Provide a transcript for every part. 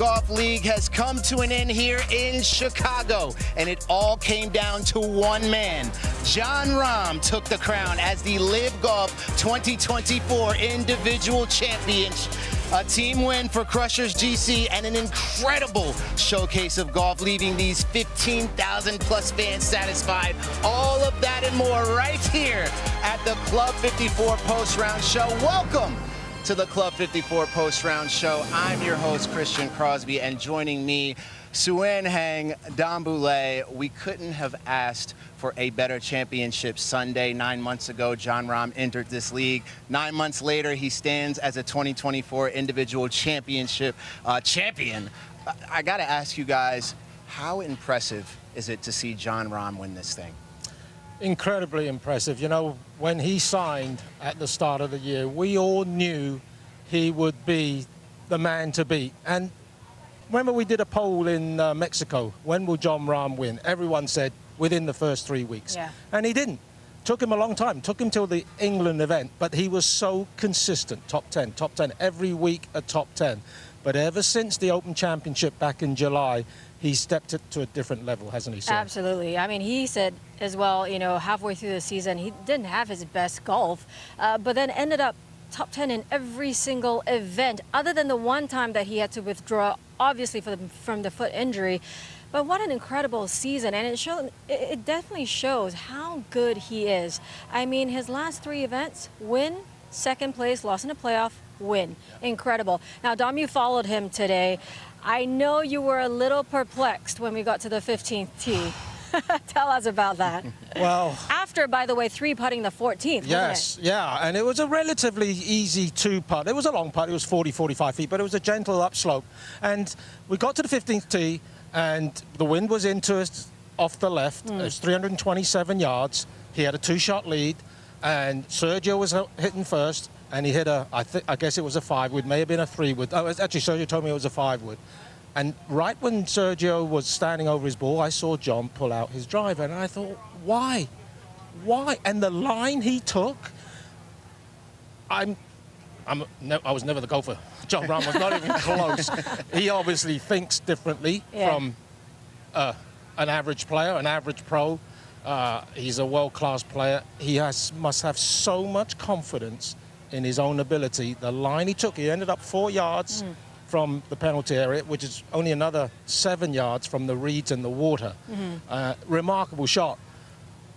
Golf League has come to an end here in Chicago, and it all came down to one man. Jon Rahm took the crown as the LIV Golf 2024 individual champion. A team win for Crushers GC and an incredible showcase of golf, leaving these 15,000 plus fans satisfied. All of that and more right here at the Club 54 post-round show. Welcome to the Club 54 post-round show. I'm your host, Christian Crosby, and joining me, Suen Heng, Dom Boulay. We couldn't have asked for a better championship Sunday. 9 months ago, Jon Rahm entered this league. 9 months later, he stands as a 2024 individual championship champion. I gotta ask you guys, how impressive is it to see Jon Rahm win this thing? Incredibly impressive. You know, when he signed at the start of the year, we all knew he would be the man to beat. And remember, we did a poll in Mexico, when will Jon Rahm win? Everyone said within the first 3 weeks. Yeah. And he didn't. Took him a long time. Took him till the England event. But he was so consistent. Top 10, every week a top 10. But ever since the Open Championship back in July, he stepped it to a different level, hasn't he, sir? Absolutely. I mean, he said as well, you know, halfway through the season, he didn't have his best golf, but then ended up top 10 in every single event, other than the one time that he had to withdraw, obviously from the foot injury. But what an incredible season, and it definitely shows how good he is. I mean, his last 3 events, win, second place, lost in a playoff, win. Incredible. Now, Dom, you followed him today. I know you were a little perplexed when we got to the 15th tee. Tell us about that. Well, after, by the way, 3-putting the 14th, yes, wasn't it? yeah, and it was a relatively easy 2-putt. It was a long putt. It was 40, 45 feet, but it was a gentle upslope. And we got to the 15th tee, and the wind was into us off the left. It was 327 yards. He had a 2-shot lead, and Sergio was hitting first. And he hit I guess it was a 5-wood, may have been a 3-wood. Oh, actually, Sergio told me it was a 5-wood. And right when Sergio was standing over his ball, I saw Jon pull out his driver, and I thought, why? Why? And the line he took, I was never the golfer. Jon Rahm was not even close. He obviously thinks differently from an average player, an average pro. He's a world-class player. He must have so much confidence in his own ability. The line he took, he ended up 4 yards from the penalty area, which is only another 7 yards from the reeds and the water. Remarkable shot.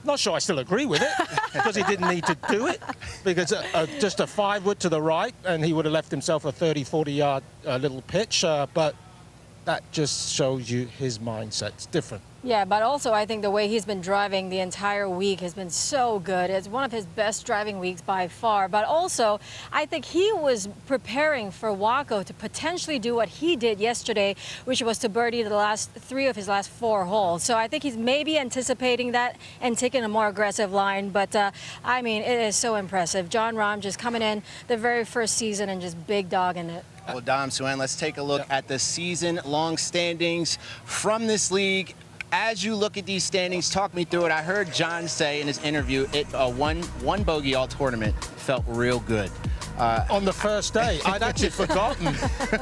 Not sure I still agree with it, because he didn't need to do it, because just a 5-wood to the right, and he would have left himself a 30, 40-yard little pitch, but that just shows you his mindset's different. Yeah, but also I think the way he's been driving the entire week has been so good. It's one of his best driving weeks by far. But also, I think he was preparing for Waco to potentially do what he did yesterday, which was to birdie the last 3 of his last 4 holes. So I think he's maybe anticipating that and taking a more aggressive line. But, I mean, it is so impressive. Jon Rahm just coming in the very first season and just big dogging it. Well, Dom, Suen, let's take a look at the season-long standings from this league. As you look at these standings, talk me through it. I heard Jon say in his interview, one bogey all tournament felt real good. On the first day. I'd actually forgotten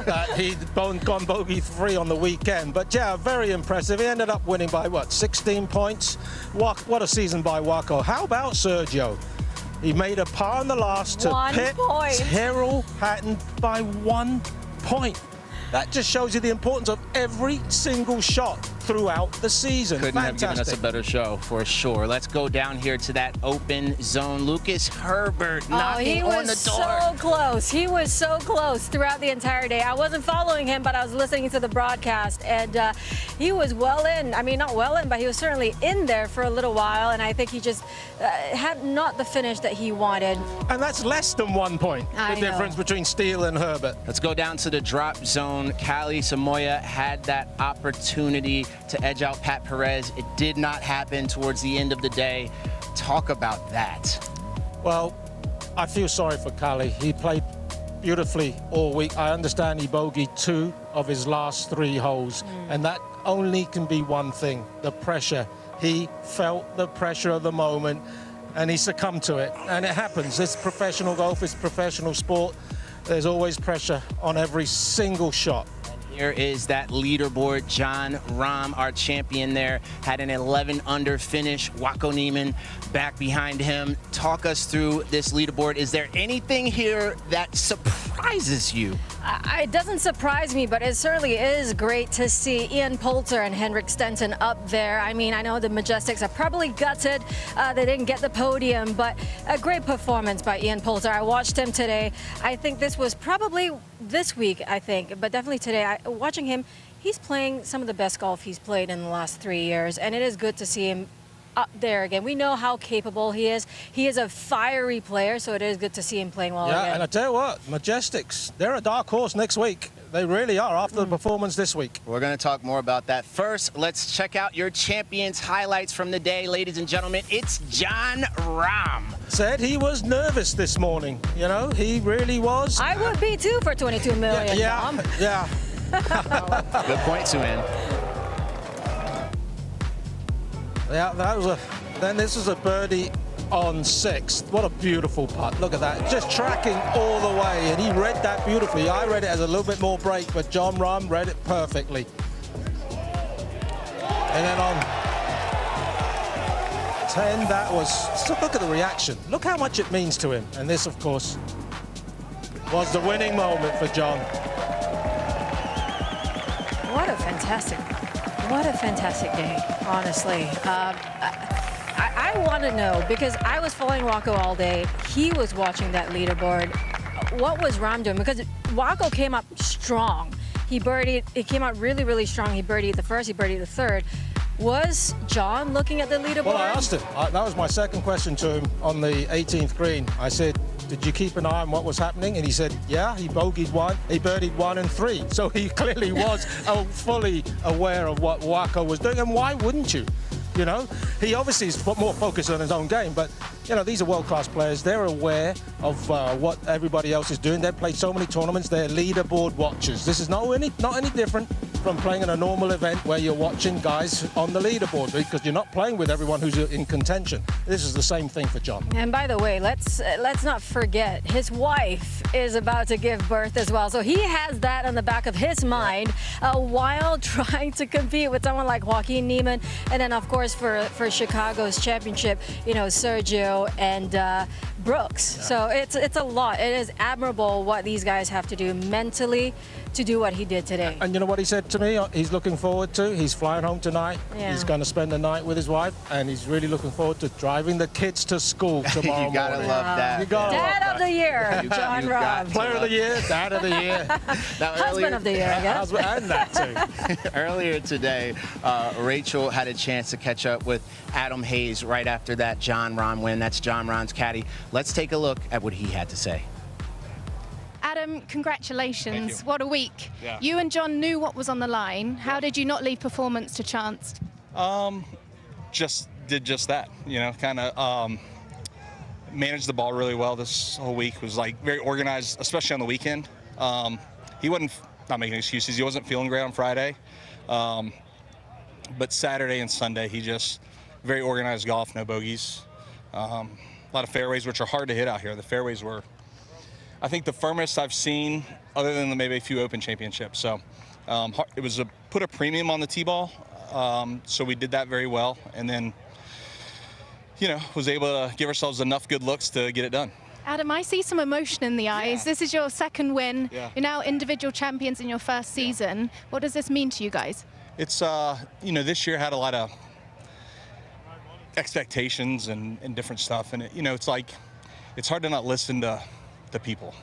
that he'd gone bogey 3 on the weekend. But yeah, very impressive. He ended up winning by, what, 16 points? What a season by Waco. How about Sergio? He made a par in the last to pit Tyrrell Hatton by 1 point. That just shows you the importance of every single shot throughout the season. Couldn't have given us a better show, for sure. Let's go down here to that open zone. Lucas Herbert knocking on the door. He was so close. He was so close throughout the entire day. I wasn't following him, but I was listening to the broadcast, and he was well in. I mean, not well in, but he was certainly in there for a little while, and I think he just had not the finish that he wanted. And that's less than 1 point, the difference between Steele and Herbert. Let's go down to the drop zone. Caddie Samoya had that opportunity to edge out Pat Perez. It did not happen towards the end of the day. Talk about that. Well, I feel sorry for Caddie. He played beautifully all week. I understand he bogeyed 2 of his last 3 holes, and that only can be one thing, the pressure. He felt the pressure of the moment, and he succumbed to it. And it happens. It's professional golf, it's professional sport. There's always pressure on every single shot. Here is that leaderboard. Jon Rahm, our champion there, had an 11 under finish. Waco Niemann back behind him. Talk us through this leaderboard. Is there anything here that surprises you? It doesn't surprise me, but it certainly is great to see Ian Poulter and Henrik Stenson up there. I mean, I know the Majestics are probably gutted they didn't get the podium, but a great performance by Ian Poulter. I watched him today. I think this was probably this week, but definitely today. Watching him, he's playing some of the best golf he's played in the last 3 years, and it is good to see him up there again. We know how capable he is. He is a fiery player, so it is good to see him playing well again. Yeah, and I tell you what, Majestics, they're a dark horse next week. They really are after the performance this week. We're going to talk more about that. First, let's check out your champions highlights from the day, ladies and gentlemen. It's Jon Rahm. Said he was nervous this morning. You know, he really was. I would be too for 22 million. Yeah. Good point, Suan. Yeah, then this is a birdie on 6th. What a beautiful putt. Look at that. Just tracking all the way, and he read that beautifully. I read it as a little bit more break, but Jon Rahm read it perfectly. And then on 10, that was... So look at the reaction. Look how much it means to him. And this, of course, was the winning moment for Jon. What a fantastic day, honestly. I want to know, because I was following Waco all day. He was watching that leaderboard. What was Rahm doing? Because Waco came up strong. He birdied, it came out really, really strong. He birdied the first, he birdied the third. Was Jon looking at the leaderboard? Well, I asked him. That was my second question to him on the 18th green. I said, did you keep an eye on what was happening? And he said, yeah, he bogeyed 1, he birdied 1 and 3. So he clearly was fully aware of what Waco was doing. And why wouldn't you? You know, he obviously is more focused on his own game, but, you know, these are world-class players. They're aware of what everybody else is doing. They've played so many tournaments. They're leaderboard watchers. This is not any different from playing in a normal event where you're watching guys on the leaderboard, because you're not playing with everyone who's in contention. This is the same thing for Jon. And by the way, let's not forget, his wife is about to give birth as well. So he has that on the back of his mind while trying to compete with someone like Joaquin Niemann. And then, of course, for Chicago's championship, you know, Sergio and Brooks. Yeah. So it's a lot. It is admirable what these guys have to do mentally to do what he did today. And you know what he said to me? He's looking forward to. He's flying home tonight. Yeah. He's going to spend the night with his wife, and he's really looking forward to driving the kids to school tomorrow You gotta morning. love that. You gotta Dad love of the year, Jon Rahm. Player of the year, Dad of the year. Now, Husband of the year, I guess. And that too. Earlier today, Rachel had a chance to catch up with Adam Hayes right after that Jon Rahm win. That's Jon Rahm's caddy. Let's take a look at what he had to say. Adam, congratulations. Thank you. What a week. Yeah. You and Jon knew what was on the line. How did you not leave performance to chance? Just did just that, you know, kind of managed the ball really well this whole week. Was like very organized, especially on the weekend. He wasn't, not making excuses, he wasn't feeling great on Friday. But Saturday and Sunday, he just very organized golf, no bogeys. A lot of fairways, which are hard to hit out here. The fairways were, I think, the firmest I've seen, other than maybe a few Open championships. So it was put a premium on the tee ball, so we did that very well, and then, you know, was able to give ourselves enough good looks to get it done. Adam, I see some emotion in the eyes. Yeah. This is your second win. Yeah. You're now individual champions in your first season. What does this mean to you guys? It's, you know, this year had a lot of expectations and different stuff, and you know, it's like, it's hard to not listen to the people,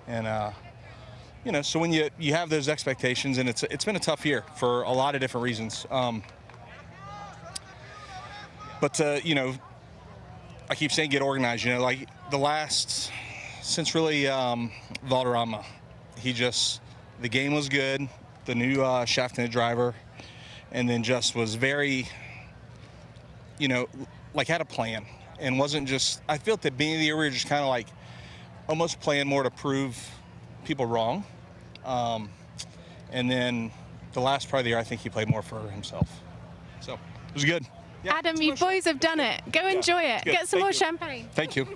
and you know, so when you have those expectations, and it's been a tough year for a lot of different reasons, but you know, I keep saying get organized. You know, like since really Valderrama, the game was good, the new shaft and driver, and then just was very, you know, like had a plan, and wasn't just, I feel at the beginning of the year we were just kind of like almost playing more to prove people wrong, and then the last part of the year I think he played more for himself, so it was good. Yeah, Adam, you boys have done it. Go enjoy it. Get some more champagne. Thank you.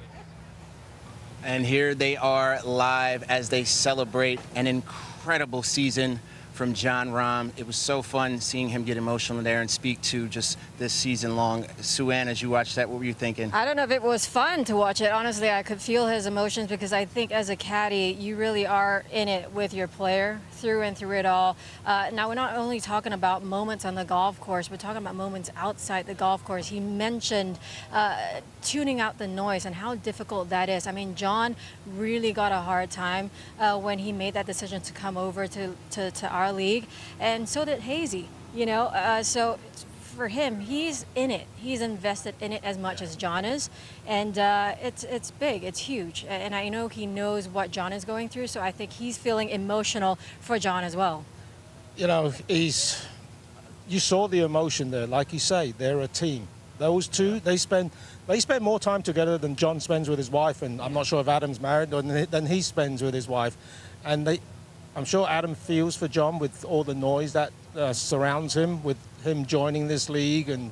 And here they are live as they celebrate an incredible season from Jon Rahm. It was so fun seeing him get emotional there and speak to just this season long. Sue-Ann, as you watched that, what were you thinking? I don't know if it was fun to watch it. Honestly, I could feel his emotions because I think as a caddy, you really are in it with your player through and through it all. Now, we're not only talking about moments on the golf course, we're talking about moments outside the golf course. He mentioned tuning out the noise and how difficult that is. I mean, John really got a hard time when he made that decision to come over to our league, and so did Hazy, you know. So for him, he's in it. He's invested in it as much as John is, and it's big, it's huge, and I know he knows what John is going through, so I think he's feeling emotional for John as well. You know, you saw the emotion there. Like you say, they're a team. Those two, they spend more time together than John spends with his wife, and I'm not sure if Adam's married or than he spends with his wife. And I'm sure Adam feels for John with all the noise that surrounds him, with him joining this league, and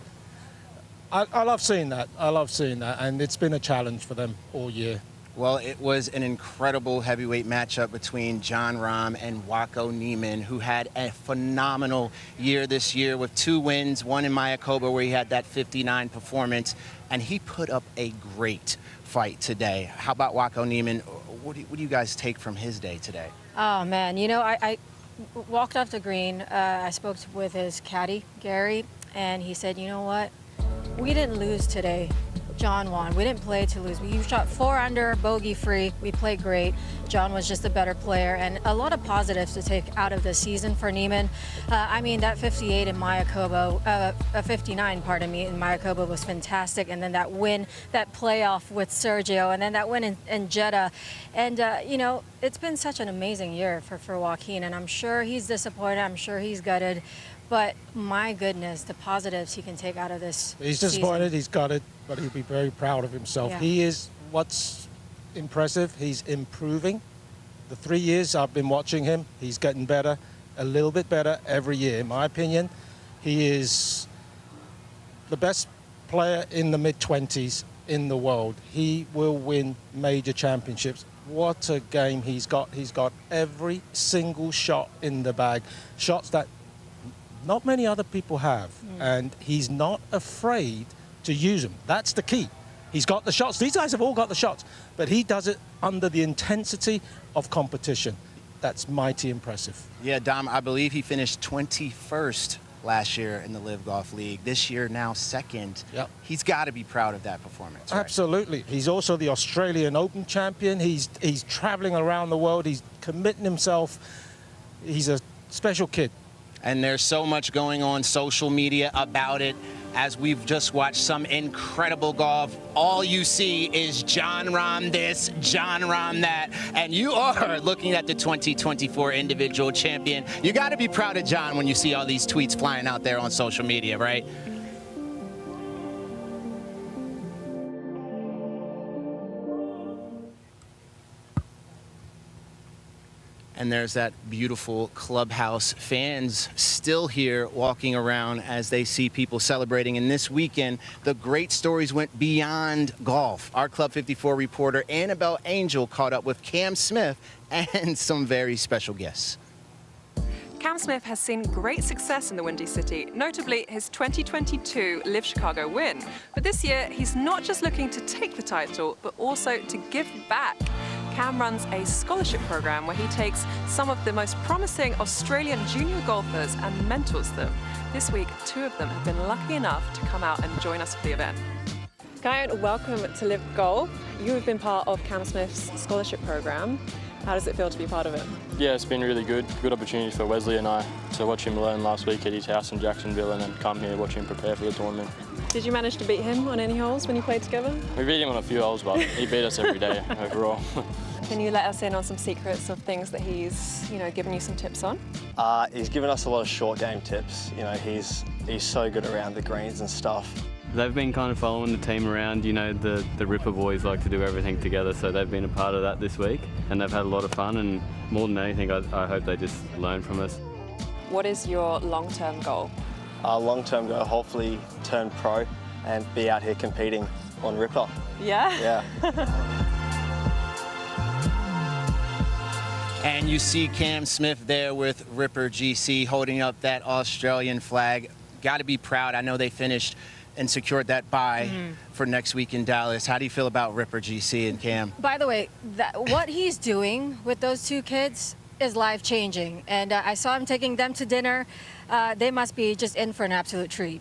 I love seeing that. I love seeing that, and it's been a challenge for them all year. Well, it was an incredible heavyweight matchup between Jon Rahm and Waco Niemann, who had a phenomenal year this year with 2 wins, one in Mayakoba where he had that 59 performance, and he put up a great fight today. How about Waco Niemann? What do you guys take from his day today? Oh, man. You know, I walked off the green. I spoke with his caddy, Gary, and he said, you know what? We didn't lose today. John won. We didn't play to lose. We shot 4 under, bogey free. We played great. John was just a better player, and a lot of positives to take out of the season for Niemann. I mean, that 58 in Mayakoba, 59, pardon me, in Mayakoba was fantastic, and then that win, that playoff with Sergio, and then that win in Jeddah. And, you know, it's been such an amazing year for Joaquin, and I'm sure he's disappointed. I'm sure he's gutted. But my goodness, the positives he can take out of this He's disappointed, he's got it, but he'll be very proud of himself. Yeah. He is, what's impressive, he's improving. The 3 years I've been watching him, he's getting better, a little bit better every year. In my opinion, he is the best player in the mid-20s in the world. He will win major championships. What a game he's got. He's got every single shot in the bag. Shots that not many other people have, and he's not afraid to use them. That's the key. He's got the shots. These guys have all got the shots, but he does it under the intensity of competition. That's mighty impressive. Yeah, Dom, I believe he finished 21st last year in the Live Golf League. This year, now 2nd. Yep. He's got to be proud of that performance, right? Absolutely. He's also the Australian Open champion. He's traveling around the world. He's committing himself. He's a special kid. And there's so much going on social media about it. As we've just watched some incredible golf, all you see is Jon Rahm this, Jon Rahm that, and you are looking at the 2024 individual champion. You got to be proud of John when you see all these tweets flying out there on social media, right? And there's that beautiful clubhouse. Fans still here walking around as they see people celebrating. And this weekend, the great stories went beyond golf. Our Club 54 reporter, Annabelle Angel, caught up with Cam Smith and some very special guests. Cam Smith has seen great success in the Windy City, notably his 2022 Live Chicago win. But this year, he's not just looking to take the title, but also to give back. Cam runs a scholarship program where he takes some of the most promising Australian junior golfers and mentors them. This week, 2 of them have been lucky enough to come out and join us for the event. Guyon, welcome to Live Golf. You have been part of Cam Smith's scholarship program. How does it feel to be part of it? Yeah, it's been really good. Good opportunity for Wesley and I to watch him learn last week at his house in Jacksonville and then come here, watch him prepare for the tournament. Did you manage to beat him on any holes when you played together? We beat him on a few holes, but he beat us every day overall. Can you let us in on some secrets of things that he's, given you some tips on? He's given us a lot of short game tips. He's so good around the greens and stuff. They've been kind of following the team around. The Ripper boys like to do everything together, so they've been a part of that this week, and they've had a lot of fun, and more than anything, I hope they just learn from us. What is your long-term goal? Our long-term goal, hopefully turn pro and be out here competing on Ripper. Yeah? Yeah. And you see Cam Smith there with Ripper GC holding up that Australian flag. Got to be proud. I know they finished and secured that bye for next week in Dallas. How do you feel about Ripper GC and Cam? By the way, what he's doing with those two kids is life-changing. And I saw him taking them to dinner. They must be just in for an absolute treat.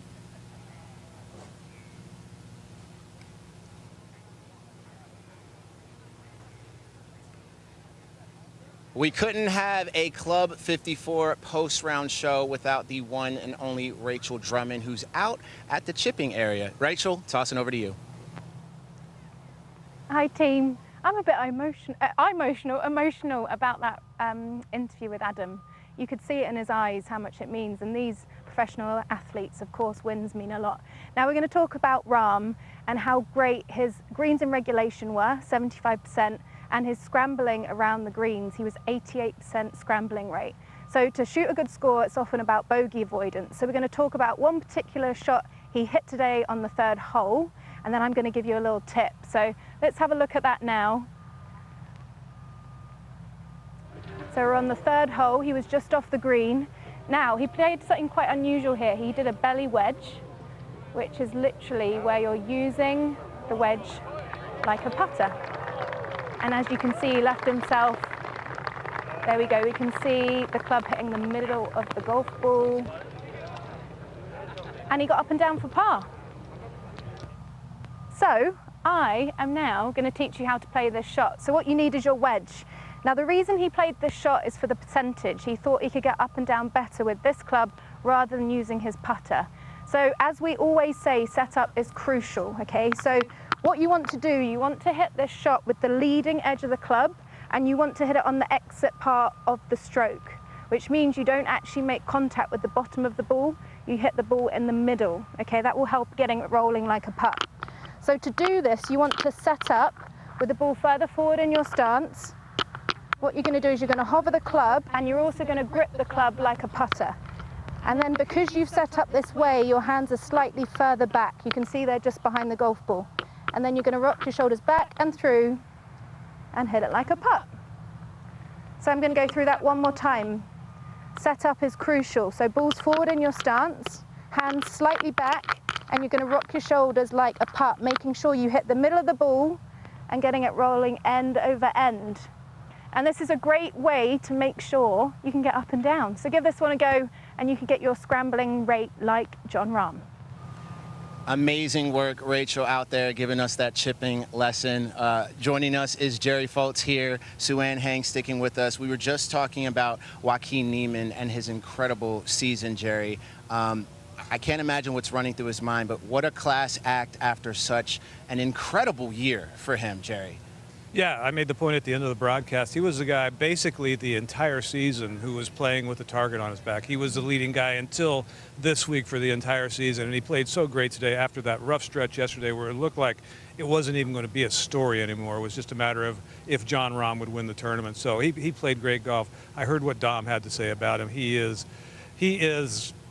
We couldn't have a Club 54 post-round show without the one and only Rachel Drummond, who's out at the chipping area. Rachel, tossing over to you. Hi, team. I'm a bit emotional about that interview with Adam. You could see it in his eyes how much it means, and these professional athletes, of course, wins mean a lot. Now we're going to talk about Rahm and how great his greens in regulation were, 75%, and his scrambling around the greens. He was 88% scrambling rate. So to shoot a good score, it's often about bogey avoidance. So we're going to talk about one particular shot he hit today on the 3rd hole, and then I'm going to give you a little tip. So let's have a look at that now. So we're on the 3rd hole. He was just off the green. Now, he played something quite unusual here. He did a belly wedge, which is literally where you're using the wedge like a putter. And as you can see, he left himself, there we go, we can see the club hitting the middle of the golf ball. And he got up and down for par. So I am now going to teach you how to play this shot. So what you need is your wedge. Now the reason he played this shot is for the percentage. He thought he could get up and down better with this club rather than using his putter. So as we always say, setup is crucial, okay? So what you want to do, you want to hit this shot with the leading edge of the club, and you want to hit it on the exit part of the stroke, which means you don't actually make contact with the bottom of the ball, you hit the ball in the middle, okay? That will help getting it rolling like a putt. So to do this, you want to set up with the ball further forward in your stance. What you're going to do is you're going to hover the club, and you're also going to grip the club like a putter. And then because you've set up this way, your hands are slightly further back. You can see they're just behind the golf ball. And then you're going to rock your shoulders back and through and hit it like a putt. So I'm going to go through that one more time. Setup is crucial. So balls forward in your stance, hands slightly back, and you're going to rock your shoulders like a putt, making sure you hit the middle of the ball and getting it rolling end over end. And this is a great way to make sure you can get up and down. So give this one a go, and you can get your scrambling rate like Jon Rahm. Amazing work, Rachel, out there giving us that chipping lesson. Joining us is Jerry Foltz here, Sue-Ann Hang sticking with us. We were just talking about Joaquin Niemann and his incredible season, Jerry. I can't imagine what's running through his mind, but what a class act after such an incredible year for him, Jerry. Yeah, I made the point at the end of the broadcast. He was the guy basically the entire season who was playing with a target on his back. He was the leading guy until this week for the entire season, and he played so great today after that rough stretch yesterday where it looked like it wasn't even going to be a story anymore. It was just a matter of if Jon Rahm would win the tournament. So he played great golf. I heard what Dom had to say about him. He is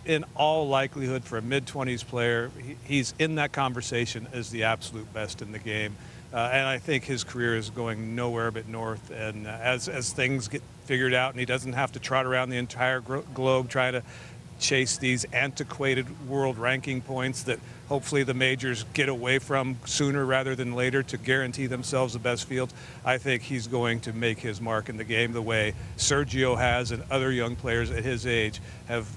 in all likelihood, for a mid-20s player, he's in that conversation as the absolute best in the game. And I think his career is going nowhere but north. And as things get figured out and he doesn't have to trot around the entire globe trying to chase these antiquated world ranking points that hopefully the majors get away from sooner rather than later to guarantee themselves the best fields, I think he's going to make his mark in the game the way Sergio has and other young players at his age have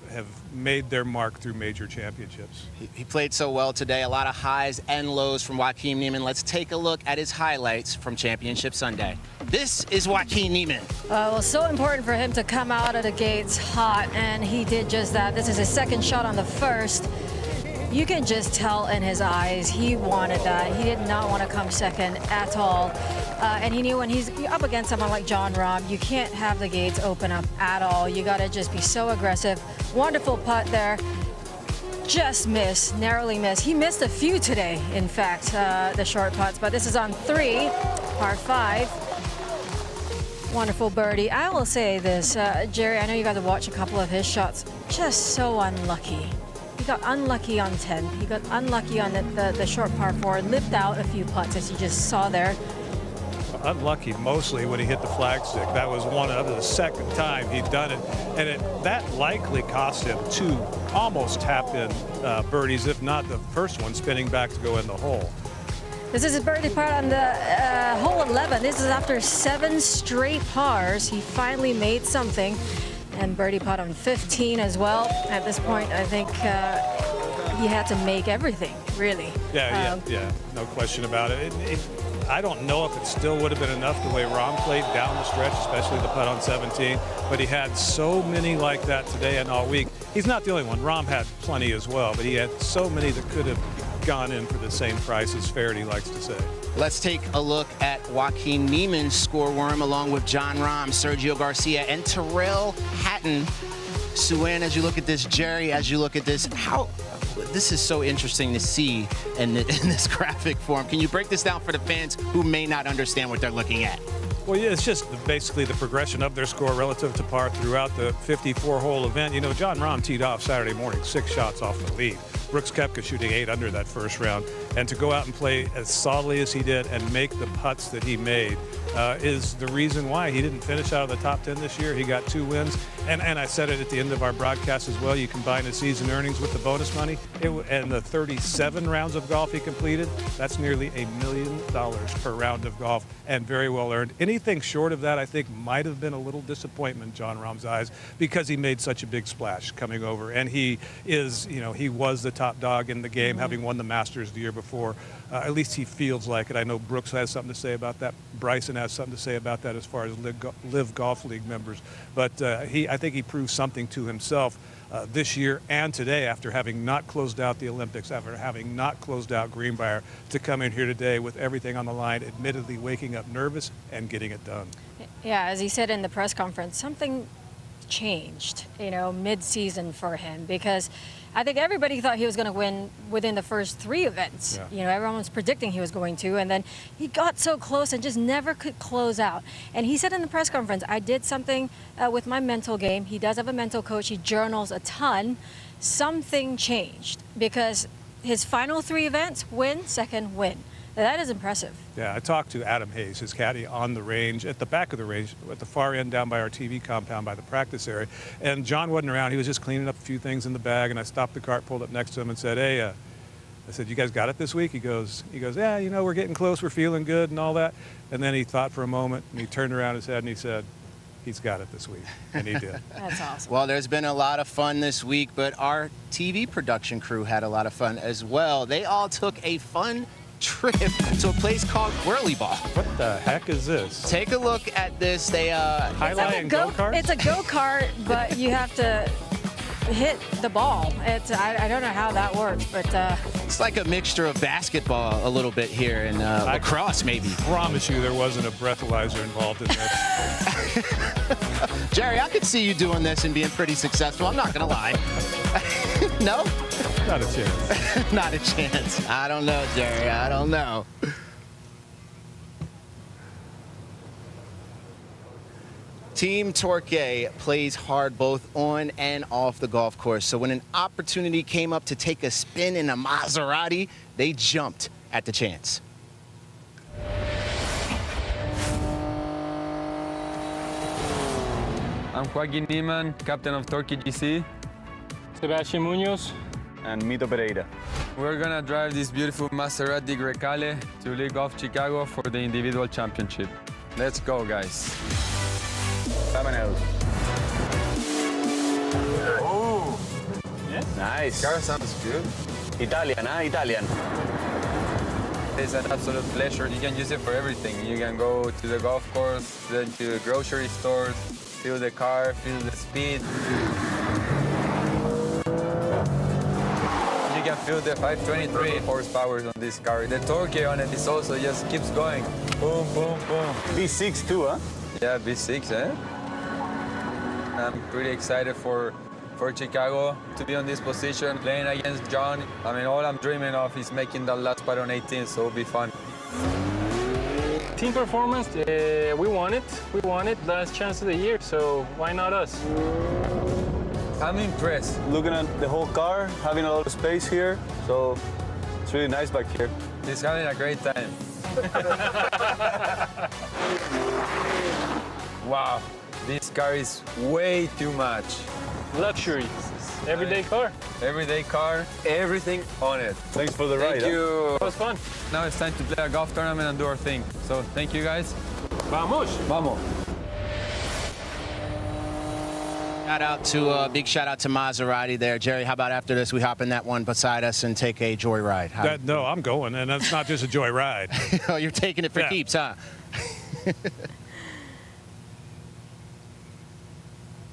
made their mark through major championships. He played so well today. A lot of highs and lows from Joaquin Niemann. Let's take a look at his highlights from Championship Sunday. This is Joaquin Niemann. Well, so important for him to come out of the gates hot, and he did just that. This is his second shot on the first. You can just tell in his eyes he wanted that. He did not want to come second at all. And he knew when he's up against someone like Jon Rahm, you can't have the gates open up at all. You got to just be so aggressive. Wonderful putt there. Just missed, narrowly missed. He missed a few today, in fact, the short putts. But this is on 3, par 5. Wonderful birdie. I will say this, Jerry, I know you got to watch a couple of his shots. Just so unlucky. He got unlucky on 10. He got unlucky on the short par 4, lipped out a few putts, as you just saw there. unlucky mostly when he hit the flagstick. That was one of the second time he'd done it, and that likely cost him 2 almost tap-in birdies, if not the first one spinning back to go in the hole. This is his birdie putt on the hole 11. This is after 7 straight pars. He finally made something, and birdie putt on 15 as well. At this point, I think he had to make everything, really. Yeah, no question about it. I don't know if it still would have been enough the way Rahm played down the stretch, especially the putt on 17, but he had so many like that today and all week. He's not the only one. Rahm had plenty as well, but he had so many that could have gone in for the same price, as Faraday likes to say. Let's take a look at Joaquin Niemann's score worm along with Jon Rahm, Sergio Garcia, and Tyrrell Hatton. Sue-Ann, as you look at this, Jerry, as you look at this, this is so interesting to see in this graphic form. Can you break this down for the fans who may not understand what they're looking at? Well, yeah, it's just basically the progression of their score relative to par throughout the 54-hole event. You know, Jon Rahm teed off Saturday morning 6 shots off the lead. Brooks Koepka shooting 8 under that first round. And to go out and play as solidly as he did and make the putts that he made is the reason why he didn't finish out of the top 10 this year. He got 2 wins. And I said it at the end of our broadcast as well. You combine the season earnings with the bonus money and the 37 rounds of golf he completed. That's nearly $1 million per round of golf, and very well earned. Anything short of that, I think, might have been a little disappointment in Jon Rahm's eyes, because he made such a big splash coming over. And he is, you know, he was the top dog in the game, having won the Masters the year before. At least he feels like it. I know Brooks has something to say about that. Bryson has something to say about that as far as Live Golf League members. But I think he proved something to himself this year and today, after having not closed out the Olympics, after having not closed out Greenbrier, to come in here today with everything on the line, admittedly waking up nervous and getting it done. Yeah, as he said in the press conference, something changed, you know, mid-season for him, because I think everybody thought he was going to win within the first 3 events. Yeah. You know, everyone was predicting he was going to, and then he got so close and just never could close out. And he said in the press conference, I did something with my mental game. He does have a mental coach. He journals a ton. Something changed, because his final 3 events, win, second, win. That is impressive. Yeah, I talked to Adam Hayes, his caddy, on the range, at the back of the range, at the far end down by our TV compound by the practice area. And John wasn't around. He was just cleaning up a few things in the bag, and I stopped the cart, pulled up next to him and said, hey, I said, you guys got it this week? He goes, yeah, you know, we're getting close, we're feeling good and all that. And then he thought for a moment, and he turned around his head and he said, he's got it this week, and he did. That's awesome. Well, there's been a lot of fun this week, but our TV production crew had a lot of fun as well. They all took a fun trip to a place called Whirly Ball. What the heck is this? Take a look at this. They highlight and go-kart? It's a go-kart, but you have to hit the ball. It's I don't know how that works, but it's like a mixture of basketball a little bit here and lacrosse maybe. I promise you there wasn't a breathalyzer involved in this. Jerry, I could see you doing this and being pretty successful. I'm not gonna lie. No? Not a chance. Not a chance. I don't know, Jerry. I don't know. Team Torquay plays hard both on and off the golf course. So when an opportunity came up to take a spin in a Maserati, they jumped at the chance. I'm Joaquin Niemann, captain of Torquay GC. Sebastian Munoz. And Mito Pereira. We're gonna drive this beautiful Maserati Grecale to League of Chicago for the individual championship. Let's go, guys. Oh! Yeah. Nice. Car sounds good. Italian, huh? Italian. It's an absolute pleasure. You can use it for everything. You can go to the golf course, then to the grocery stores, feel the car, feel the speed. You can feel the 523 horsepower on this car. The torque on it is also just keeps going. Boom, boom, boom. V6 too, huh? Yeah, V6, eh? I'm pretty excited for Chicago to be on this position, playing against John. I mean, all I'm dreaming of is making that last putt on 18, so it'll be fun. Team performance, we won it. We won it, last chance of the year, so why not us? I'm impressed. Looking at the whole car, having a lot of space here, so it's really nice back here. He's having a great time. Wow, this car is way too much. Luxury. Everyday car. Everyday car, everything on it. Thanks for the ride. Thank you. It was fun. Now it's time to play a golf tournament and do our thing. So thank you guys. Vamos. Vamos. Big shout out to Maserati there. Jerry, how about after this we hop in that one beside us and take a joyride? No, I'm going, and that's not just a joyride. Oh, you're taking it for keeps, huh?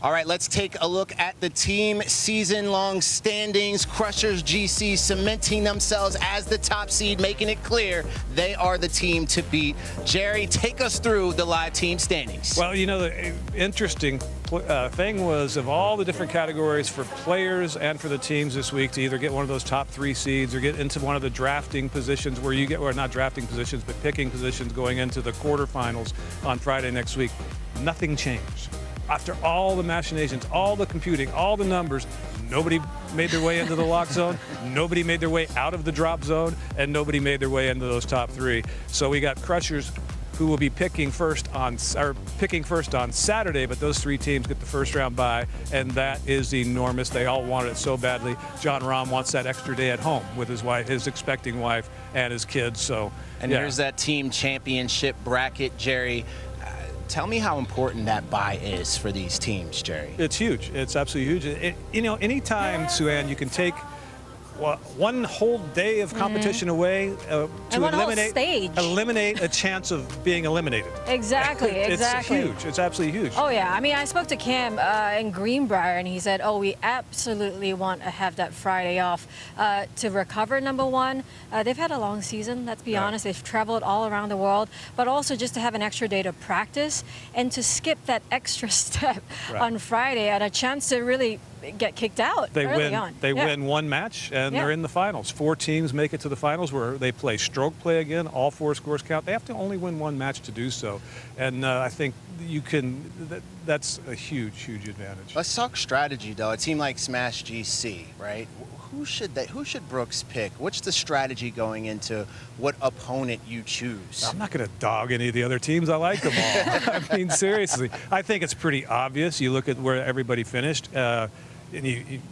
All right, let's take a look at the team season-long standings. Crushers GC cementing themselves as the top seed, making it clear they are the team to beat. Jerry, take us through the live team standings. Well, you know, the interesting thing was of all the different categories for players and for the teams this week to either get one of those top 3 seeds or get into one of the drafting positions where you get, or not drafting positions, but picking positions going into the quarterfinals on Friday next week. Nothing changed. After all the machinations, all the computing, all the numbers, nobody made their way into the lock zone, nobody made their way out of the drop zone, and nobody made their way into those top 3. So we got Crushers who will be picking first on Saturday, but those 3 teams get the first round bye, and that is enormous. They all wanted it so badly. John Rahm wants that extra day at home with his wife, his expecting wife, and his kids. So, and here's that team championship bracket, Jerry. Tell me how important that bye is for these teams, Jerry. It's huge. It's absolutely huge. You know, anytime, Sue-Ann, you can take one whole day of competition away to eliminate a chance of being eliminated. exactly. It's huge. It's absolutely huge. Oh, yeah. I mean, I spoke to Cam in Greenbrier, and he said, oh, we absolutely want to have that Friday off to recover, number one. They've had a long season, let's be honest. They've traveled all around the world, but also just to have an extra day to practice and to skip that extra step on Friday and a chance to really get kicked out early on. They win one match, and they're in the finals. 4 teams make it to the finals where they play stroke play again. All 4 scores count. They have to only win one match to do so. And I think you can, that's a huge, huge advantage. Let's talk strategy, though. A team like Smash GC, right? Who should Brooks pick? What's the strategy going into what opponent you choose? I'm not going to dog any of the other teams. I like them all. I mean, seriously. I think it's pretty obvious. You look at where everybody finished, and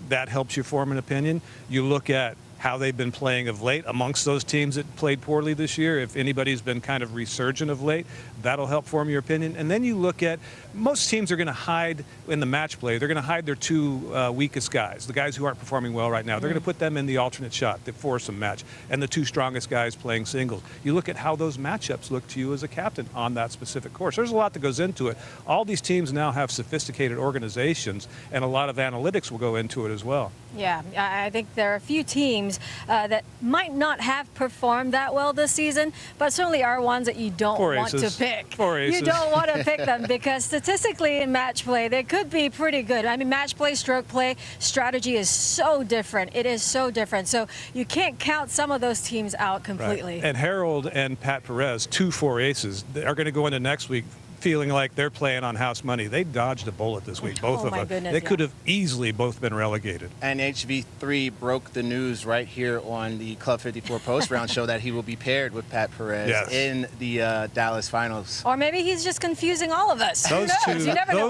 that helps you form an opinion. You look at how they've been playing of late amongst those teams that played poorly this year. If anybody's been kind of resurgent of late, that'll help form your opinion. And then you look at, most teams are going to hide in the match play. They're going to hide their 2 weakest guys, the guys who aren't performing well right now. They're going to put them in the alternate shot, the foursome match, and the 2 strongest guys playing singles. You look at how those matchups look to you as a captain on that specific course. There's a lot that goes into it. All these teams now have sophisticated organizations, and a lot of analytics will go into it as well. Yeah, I think there are a few teams that might not have performed that well this season, but certainly are ones that you don't want to pick. You don't want to pick them because statistically in match play, they could be pretty good. I mean, match play, stroke play, strategy is so different. It is so different. So you can't count some of those teams out completely. Right. And Harold and Pat Perez, 2 4 aces, are going to go into next week feeling like they're playing on house money. They dodged a bullet this week, both of them. Goodness, they could have easily both been relegated. And HV3 broke the news right here on the Club 54 post-round show that he will be paired with Pat Perez in the Dallas finals. Or maybe he's just confusing all of us. Those Who knows? You never know.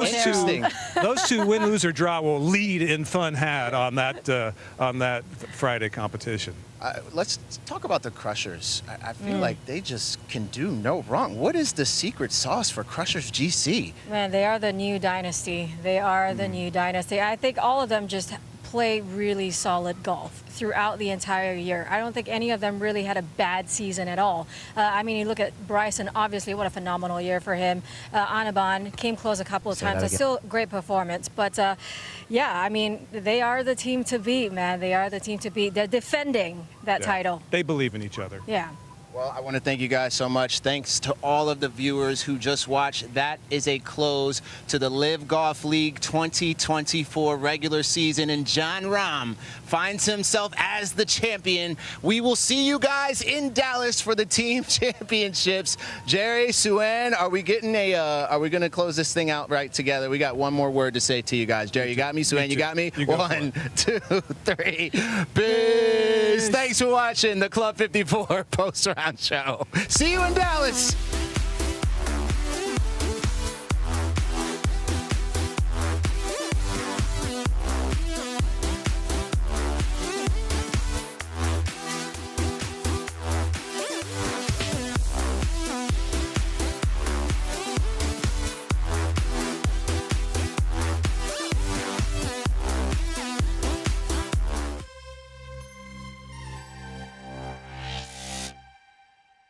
Those two win, lose, or draw will lead in fun hat on that Friday competition. Let's talk about the Crushers. I feel like they just can do no wrong. What is the secret sauce for Crushers GC? Man, they are the new dynasty. They are the new dynasty. I think all of them just play really solid golf throughout the entire year. I don't think any of them really had a bad season at all. I mean, you look at Bryson, obviously what a phenomenal year for him. Anaban came close a couple of times. It's still great performance. But yeah, I mean, they are the team to beat, man. They are the team to beat. They're defending that title. They believe in each other. Yeah. Well, I want to thank you guys so much. Thanks to all of the viewers who just watched. That is a close to the Live Golf League 2024 regular season, and John Rahm finds himself as the champion. We will see you guys in Dallas for the team championships. Jerry, Sue-Ann, are we getting are we going to close this thing out right together? We got one more word to say to you guys. Jerry, you got me? Sue-Ann, you got me? 1, 2, 3. Peace. Thanks for watching the Club 54 post round. Show. See you in Dallas.